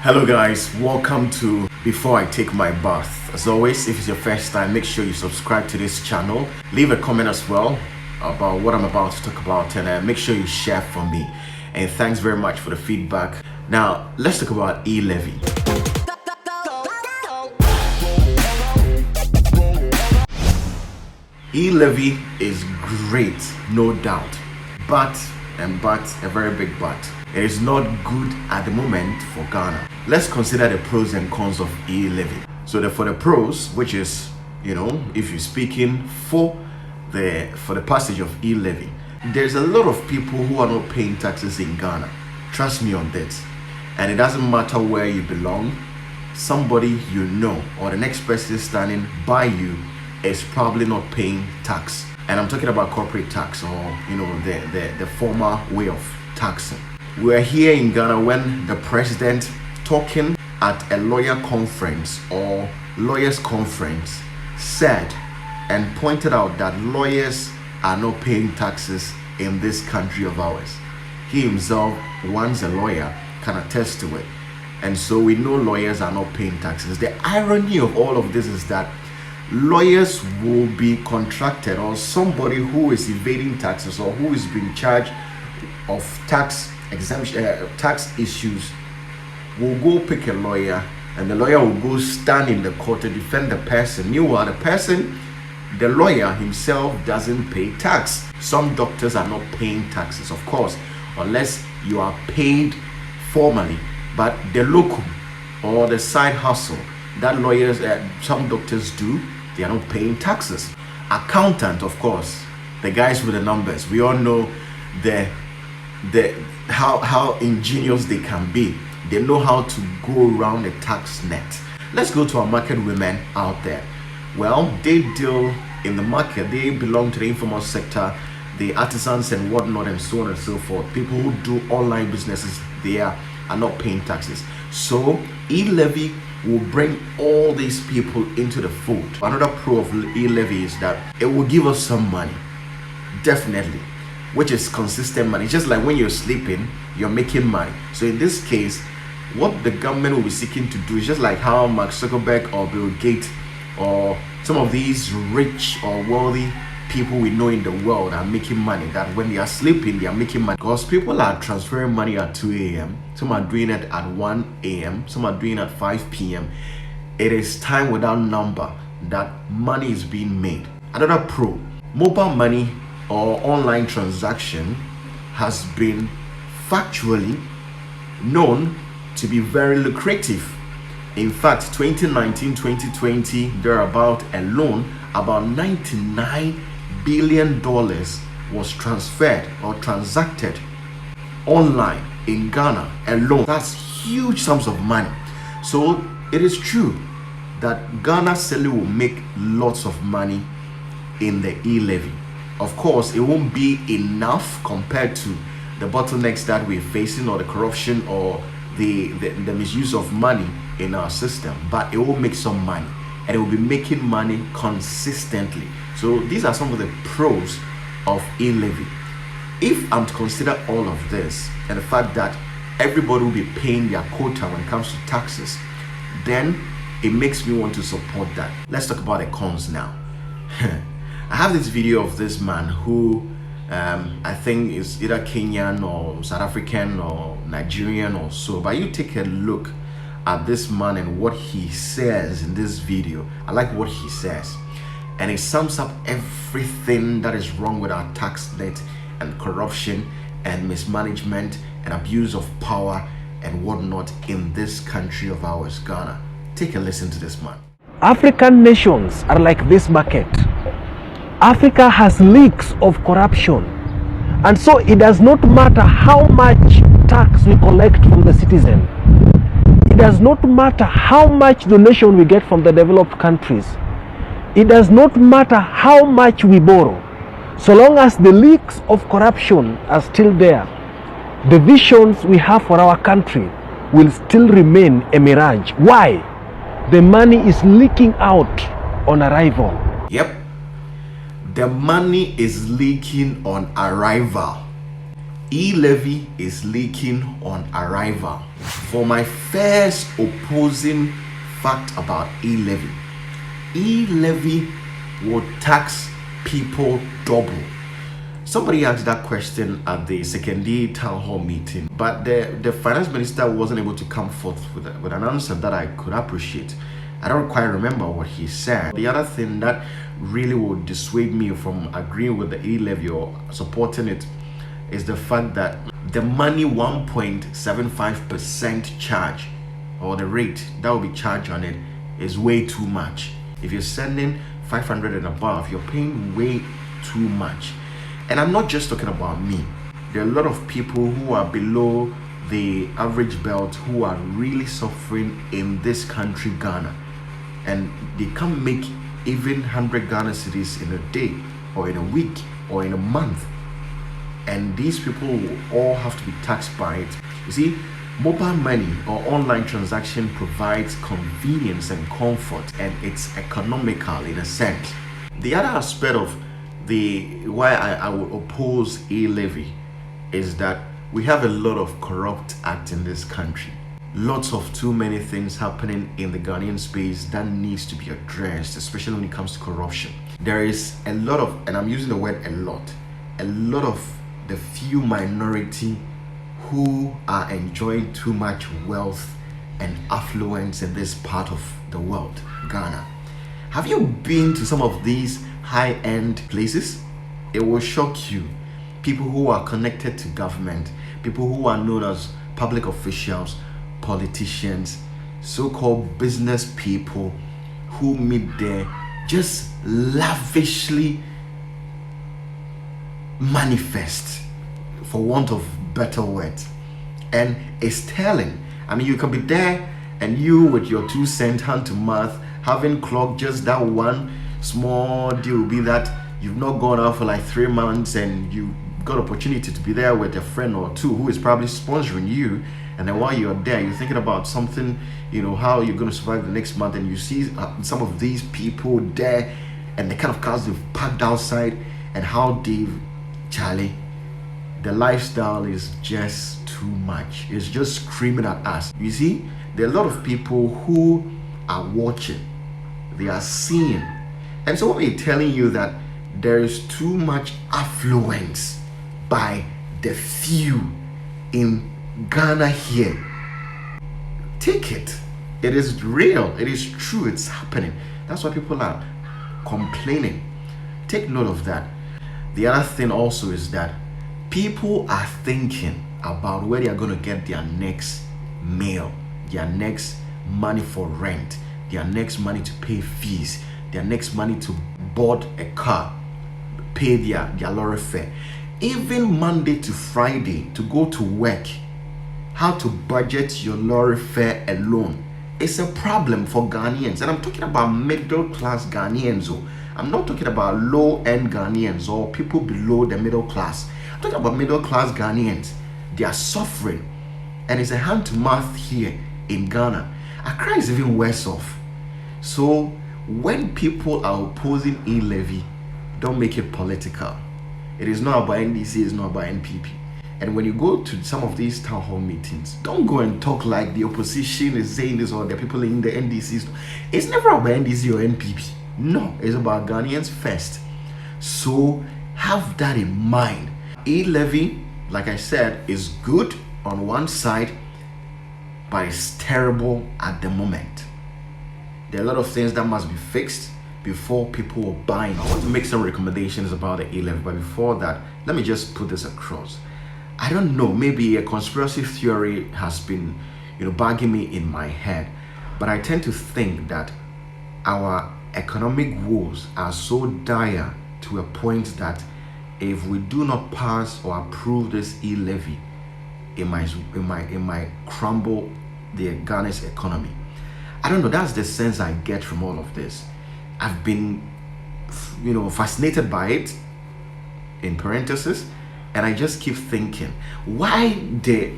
Hello guys, welcome to Before I Take My Bath. As always, if it's your first time, make sure you subscribe to this channel. Leave a comment as well about what I'm about to talk about, and make sure you share for me. And thanks very much for the feedback. Now, let's talk about E-Levy. E-Levy is great, no doubt, but, a very big but. It is not good at the moment for Ghana. Let's consider the pros and cons of E-Levy. So for the pros, which is, if you're speaking for the passage of E-Levy, there's a lot of people who are not paying taxes in Ghana. Trust me on this. And it doesn't matter where you belong, somebody you know or the next person standing by you is probably not paying tax. And I'm talking about corporate tax, or the former way of taxing. We're here in Ghana when the president, talking at a lawyer conference or lawyers conference, said and pointed out that lawyers are not paying taxes in this country of ours. He himself, once a lawyer, can attest to it. And so we know lawyers are not paying taxes. The irony of all of this is that lawyers will be contracted, or somebody who is evading taxes or who is being charged of tax exemption, tax issues, will go pick a lawyer, and the lawyer will go stand in the court to defend the person. Meanwhile, the lawyer himself doesn't pay tax. Some doctors are not paying taxes, of course, unless you are paid formally. But the locum or the side hustle that lawyers, some doctors do, they are not paying taxes. Accountant, of course, the guys with the numbers, we all know how ingenious they can be. They know how to go around the tax net. Let's go to our market women out there. Well, they deal in the market. They belong to the informal sector, the artisans and whatnot, and so on and so forth. People who do online businesses, they are not paying taxes. So E-Levy will bring all these people into the fold. Another pro of E-Levy is that it will give us some money, definitely, which is consistent money. Just like when you're sleeping, you're making money. So in this case, what the government will be seeking to do is just like how Mark Zuckerberg or Bill Gates or some of these rich or wealthy people we know in the world are making money, that when they are sleeping, they are making money. Because people are transferring money at 2 a.m. Some are doing it at 1 a.m. Some are doing it at 5 p.m. It is time without number that money is being made. Another pro, mobile money or online transaction has been factually known to be very lucrative. In fact, 2019-2020, thereabout alone, about $99 billion was transferred or transacted online in Ghana alone. That's huge sums of money. So it is true that Ghana certainly will make lots of money in the E-Levy. Of course, it won't be enough compared to the bottlenecks that we're facing, or the corruption, or the misuse of money in our system, but it will make some money, and it will be making money consistently. So these are some of the pros of E-Levy. If I'm to consider all of this and the fact that everybody will be paying their quota when it comes to taxes, then it makes me want to support that. Let's talk about the cons now. I have this video of this man who I think is either Kenyan or South African or Nigerian or so, but you take a look at this man and what he says in this video. I like what he says, and it sums up everything that is wrong with our tax net and corruption and mismanagement and abuse of power and whatnot in this country of ours, Ghana. Take a listen to this man. African nations are like this market. Africa has leaks of corruption, and so it does not matter how much tax we collect from the citizen. It does not matter how much donation we get from the developed countries. It does not matter how much we borrow. So long as the leaks of corruption are still there, the visions we have for our country will still remain a mirage. Why? The money is leaking out on arrival. Yep. The money is leaking on arrival. E-Levy is leaking on arrival. For my first opposing fact about E-Levy, E-Levy will tax people double. Somebody asked that question at the second day town hall meeting, but the finance minister wasn't able to come forth with an answer that I could appreciate. I don't quite remember what he said. The other thing that really would dissuade me from agreeing with the E-Levy or supporting it is the fact that the money 1.75% charge, or the rate that will be charged on it, is way too much. If you're sending 500 and above, you're paying way too much. And I'm not just talking about me. There are a lot of people who are below the average belt who are really suffering in this country, Ghana, and they can't make even 100 Ghana cedis in a day or in a week or in a month, and these people will all have to be taxed by it. You see, mobile money or online transaction provides convenience and comfort, and it's economical in a sense. The other aspect of why I would oppose E-Levy is that we have a lot of corrupt acts in this country. Lots of too many things happening in the Ghanaian space that needs to be addressed, especially when it comes to corruption. There is a lot of, and I'm using the word a lot of the few minority who are enjoying too much wealth and affluence in this part of the world, Ghana. Have you been to some of these high-end places? It will shock you. People who are connected to government, people who are known as public officials, politicians, so-called business people who meet there, just lavishly manifest, for want of better words. And it's telling. I mean, you can be there and you with your 2 cent hand to mouth, having clocked just that one small deal, will be that you've not gone out for like 3 months and you got opportunity to be there with a friend or two who is probably sponsoring you, and then while you're there you're thinking about something, how you're going to survive the next month, and you see some of these people there and the kind of cars they've parked outside and how Charlie, the lifestyle is just too much. It's just screaming at us. You see, there are a lot of people who are watching, they are seeing, and so we're telling you that there is too much affluence by the few in Ghana here. Take it. It is real. It is true. It's happening. That's why people are complaining. Take note of that. The other thing also is that people are thinking about where they are going to get their next meal, their next money for rent, their next money to pay fees, their next money to board a car, pay their lorry fare, even Monday to Friday to go to work. How to budget your lorry fare alone is a problem for Ghanaians, and I'm talking about middle class Ghanaians. I'm not talking about low end Ghanaians or people below the middle class. I'm talking about middle class Ghanaians. They are suffering, and it's a hand to mouth here in Ghana. Accra is even worse off. So when people are opposing E-Levy, don't make it political. It is not about NDC, it's not about NPP. And when you go to some of these town hall meetings, don't go and talk like the opposition is saying this or the people in the NDC. It's never about NDC or NPP. No, it's about Ghanaians first. So have that in mind. E-Levy, like I said, is good on one side, but it's terrible at the moment. There are a lot of things that must be fixed before people will buy. I want to make some recommendations about the E-Levy, but before that, let me just put this across. I don't know, maybe a conspiracy theory has been, bugging me in my head, but I tend to think that our economic woes are so dire to a point that if we do not pass or approve this E-Levy, it might crumble the Ghana's economy. I don't know, that's the sense I get from all of this. I've been, fascinated by it, in parentheses, and I just keep thinking, why they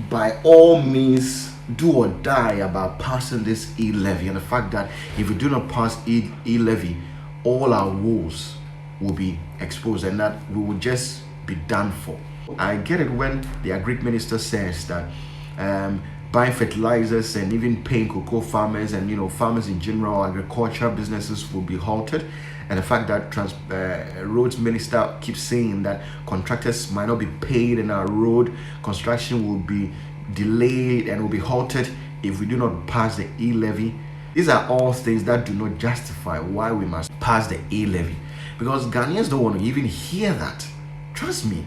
by all means do or die about passing this E-Levy, and the fact that if we do not pass E-Levy, all our woes will be exposed, and that we will just be done for. I get it when the agri minister says that buying fertilizers and even paying cocoa farmers and farmers in general, agricultural businesses will be halted, and the fact that roads minister keeps saying that contractors might not be paid and our road construction will be delayed and will be halted if we do not pass the E-Levy. These are all things that do not justify why we must pass the E-Levy, because Ghanaians don't want to even hear that. Trust me,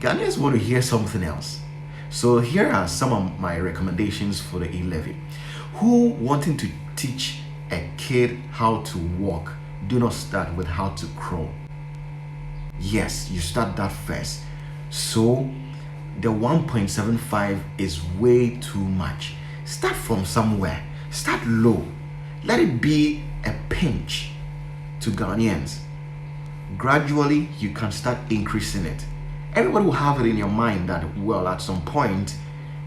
Ghanaians want to hear something else. So here are some of my recommendations for the E-Levy. Who wanting to teach a kid how to walk, do not start with how to crawl. Yes, you start that first. So the 1.75 is way too much. Start from somewhere. Start low. Let it be a pinch to Ghanaians. Gradually, you can start increasing it. Everybody will have it in your mind that, well, at some point,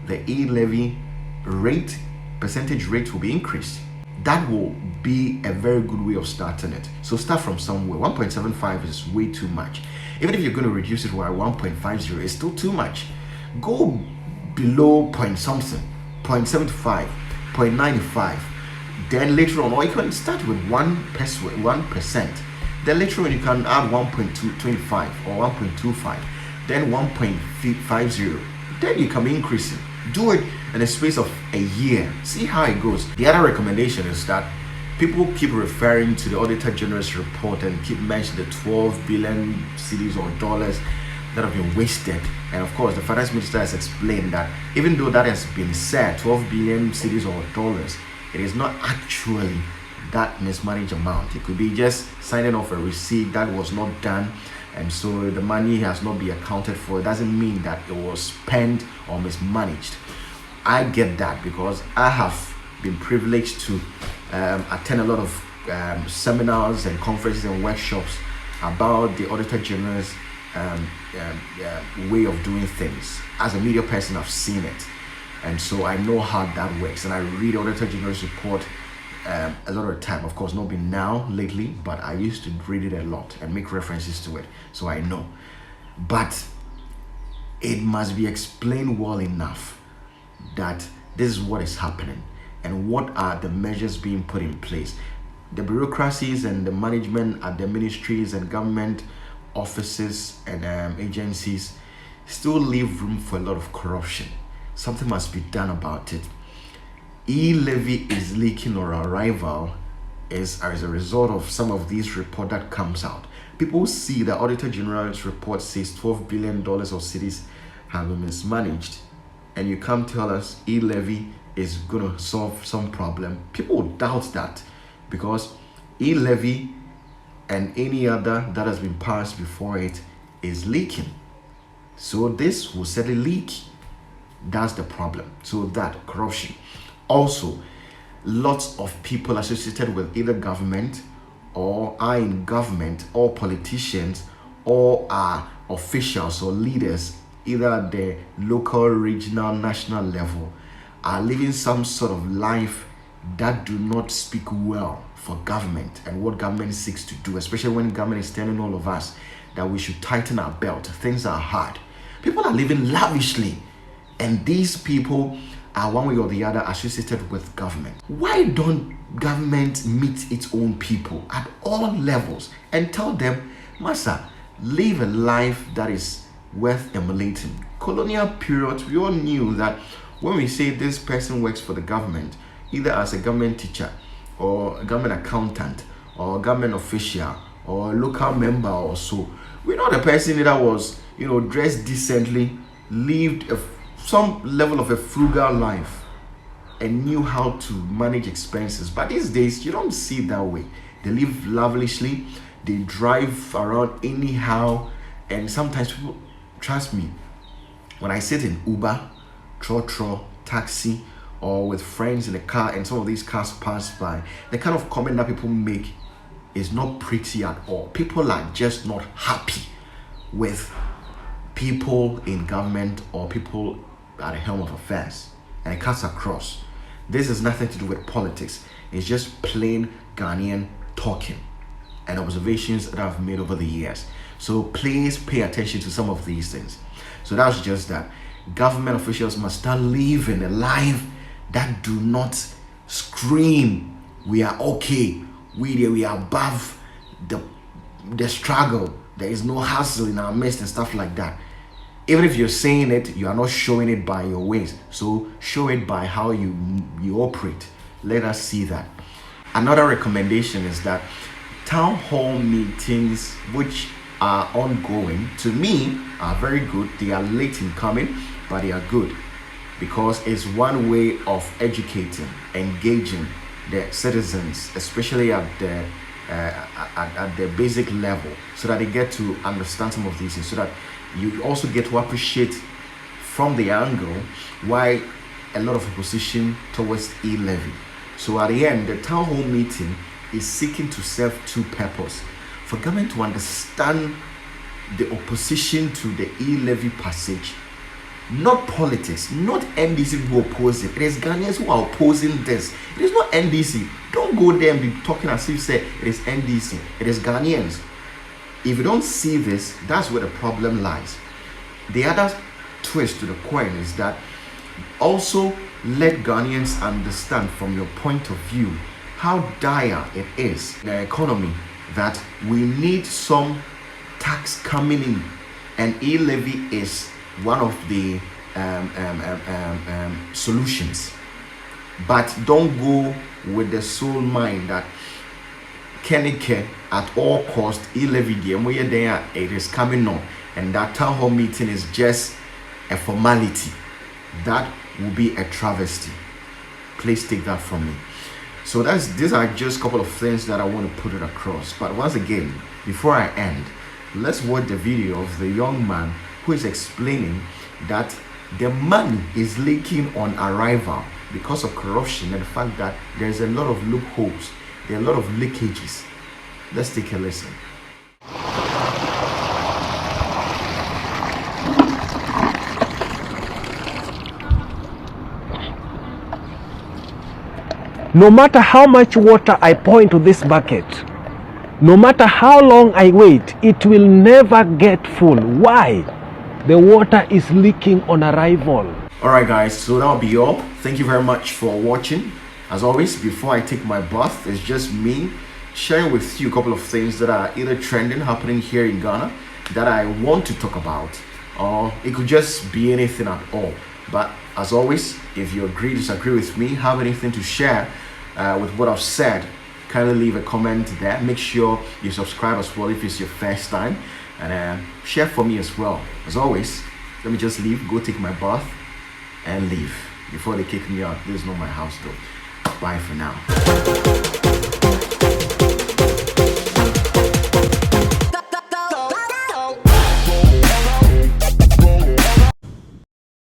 the E-Levy rate, percentage rate will be increased. That will be a very good way of starting it. So start from somewhere. 1.75 is way too much. Even if you're going to reduce it by 1.50, it's still too much. Go below point something, 0.75, 0.95. Then later on, or you can start with 1%. Then later on, you can add 1.25 or 1.25. Then 1.50. Then you can increase it. Do it in a space of a year. See how it goes. The other recommendation is that people keep referring to the Auditor General's report and keep mentioning the 12 billion cedis or dollars that have been wasted. And of course, the finance minister has explained that even though that has been said, 12 billion cedis or dollars, it is not actually that mismanaged amount. It could be just signing off a receipt that was not done, and so the money has not been accounted for. It doesn't mean that it was spent or mismanaged. I get that because I have been privileged to attend a lot of seminars and conferences and workshops about the Auditor General's way of doing things. As a media person, I've seen it, and so I know how that works. And I read Auditor General's report a lot of the time. Of course, not been now lately, but I used to read it a lot and make references to it, so I know. But it must be explained well enough that this is what is happening and what are the measures being put in place. The bureaucracies and the management at the ministries and government offices and agencies still leave room for a lot of corruption. Something must be done about it. E-Levy is leaking or arrival is as a result of some of these report that comes out. People see the Auditor General's report says $12 billion of cities have been mismanaged, and you come tell us E-Levy is going to solve some problem. People doubt that because E-Levy and any other that has been passed before it is leaking. So this will certainly leak. That's the problem. So that corruption. Also, lots of people associated with either government or are in government or politicians or are officials or leaders, either at the local, regional, national level, are living some sort of life that do not speak well for government and what government seeks to do, especially when government is telling all of us that we should tighten our belt. Things are hard. People are living lavishly, and these people are one way or the other associated with government. Why don't government meet its own people at all levels and tell them, Massa, live a life that is worth emulating? Colonial period, we all knew that when we say this person works for the government, either as a government teacher or a government accountant or a government official or a local member or so, we know the person that was, dressed decently, lived some level of a frugal life and knew how to manage expenses. But these days, you don't see it that way. They live lavishly, they drive around anyhow, and sometimes people, trust me, when I sit in Uber, Trotro, taxi, or with friends in a car and some of these cars pass by, the kind of comment that people make is not pretty at all. People are just not happy with people in government or people at the helm of affairs, and it cuts across. This has nothing to do with politics. It's just plain Ghanaian talking and observations that I've made over the years. So please pay attention to some of these things. So that's just that. Government officials must start living a life that do not scream, we are okay, we are above the struggle, there is no hustle in our midst and stuff like that. Even if you're saying it, you are not showing it by your ways. So show it by how you operate. Let us see that. Another recommendation is that town hall meetings, which are ongoing, to me are very good. They are late in coming, but they are good because it's one way of educating, engaging the citizens, especially at the basic level, so that they get to understand some of these things, so that you also get to appreciate from the angle why a lot of opposition towards E-Levy. So at the end, the town hall meeting is seeking to serve two purposes: for government to understand the opposition to the E-Levy passage, not politics, not NDC who oppose it. It is Ghanaians who are opposing this. It is not NDC. Don't go there and be talking as if you say it is NDC. It is Ghanaians. If you don't see this, that's where the problem lies. The other twist to the coin is that also let Ghanaians understand from your point of view how dire it is, the economy, that we need some tax coming in, and E-Levy is one of the solutions. But don't go with the sole mind that Kenike at all cost E-Levy there, it is coming on, and that town hall meeting is just a formality. That will be a travesty. Please take that from me. So these are just a couple of things that I want to put it across. But once again, before I end, let's watch the video of the young man who is explaining that the money is leaking on arrival because of corruption and the fact that there's a lot of loopholes, there are a lot of leakages. Let's take a listen. No matter how much water I pour into this bucket, no matter how long I wait, it will never get full. Why? The water is leaking on arrival. Alright guys, so that'll be all. Thank you very much for watching. As always, before I take my bath, it's just me sharing with you a couple of things that are either trending, happening here in Ghana, that I want to talk about, or it could just be anything at all. But as always, if you agree, disagree with me, have anything to share with what I've said, kindly leave a comment there. Make sure you subscribe as well if it's your first time, and share for me as well. As always, let me just leave, go take my bath and leave before they kick me out. This is not my house though. Bye for now.